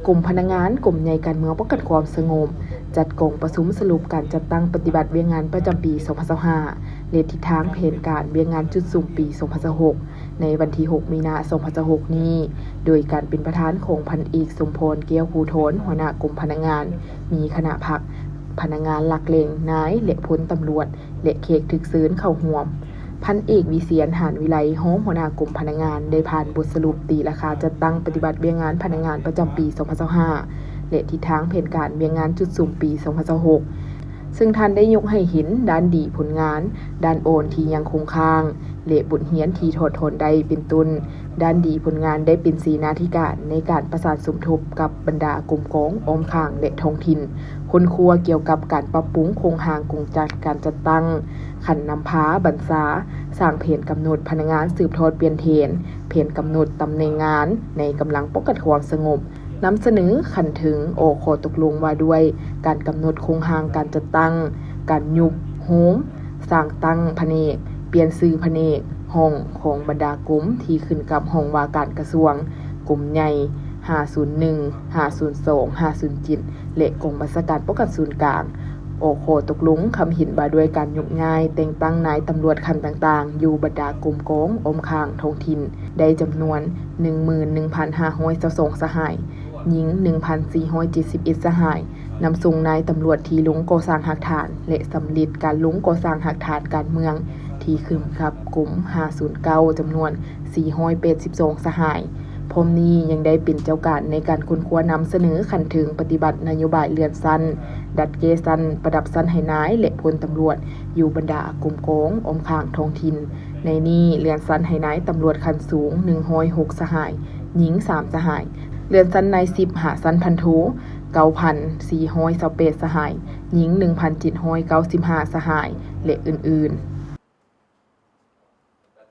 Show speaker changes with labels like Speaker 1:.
Speaker 1: กลุ่มพนักงานกลุ่มใหญ่การเมืองป้องกันความสงบจัดกองประชุมสรุปการจัดตั้งปฏิบัติเวียงงานประจำปี 2025 และทิศทางแผนการเวียงงานจุดสูงปี 2026 ในวันที่ 6 มีนาคม 2026 นี้โดยการเป็นประธานของพันเอกสมพรแก้วภูโทนหัวหน้ากลุ่มพนักงานมีคณะพรรคพนักงานหลักเลงนายและพลตำรวจและเขกถึกซื้นเข้าห่วมพันเอกวิเชียรหานวิไลโฮมหัวหน้ากลุ่มพนักงานได้ผ่านบทสรุปตีราคาจัดตั้งปฏิบัติเวียงงานพนักงานประจำปี 2025 และทิศทางแผนการเวียงงานจุดสูงปี 2026 ซึ่งท่านได้ยกให้เห็นด้านดีผลงานด้านโอนที่ยังคงค้างและบทเรียนที่ถอดถอนได้เป็นต้นด้านดีผลงานได้เป็นสีนาธิการในการประสานสมทบกับบรรดากลุ่มกองอ้อมข้างและท้องถิ่นคนครัวเกี่ยวกับการปรับปรุงโครงหางกงจัดการจัดตั้งขันนำพาบรรษาสร้างเพนกำหนดพนักงานสืบทอดเปลี่ยนเทนเพนกำหนดตำแหน่งงานในกำลังป้องกันความสงบนำเสนอขันถึงข้อตกลงว่าด้วยการกำหนดโครงหางการจัดตั้งการยุบโฮมสร้างตั้งแผนกเปลี่ยนชื่อแผนกห้องของบรรดากลุ่มที่ขึ้นกับห้องว่าการกระทรวงกลุ่มใหญ่501 502 507และกองบัญชาการป้องกันศูนย์กลางข้อตกลงคำเห็นว่าด้วยการยกย้ายแต่งตั้งนายตำรวจคันต่างๆอยู่บรรดากลุ่มกองอ้อมข้างท้องถิ่นได้จำนวน 11,522 สหายหญิง 1,471 สหายนำส่งนายตำรวจที่ลงก่อสร้างหลักฐานและสำเร็จการลงก่อสร้างหลักฐานการเมืองที่ขึ้นกับกลุ่ม509จำนวน482สหายพร้อมนี้ยังได้เป็นเจ้าการในการค้นคว้านำเสนอขันถึงปฏิบัตินโยบายเรือนสั้นดัดเกสั้นประดับสั้นให้นายและพลตำรวจอยู่บรรดากลุ่มกองอ้อมข้างท้องถิ่นในนี้เรือนสั้นให้นายตำรวจคันสูง106สหายหญิง3สหายเรือนสั้นนาย10หาสั้นพันโท 9,428 สหายหญิง 1,795 สหายและอื่นๆ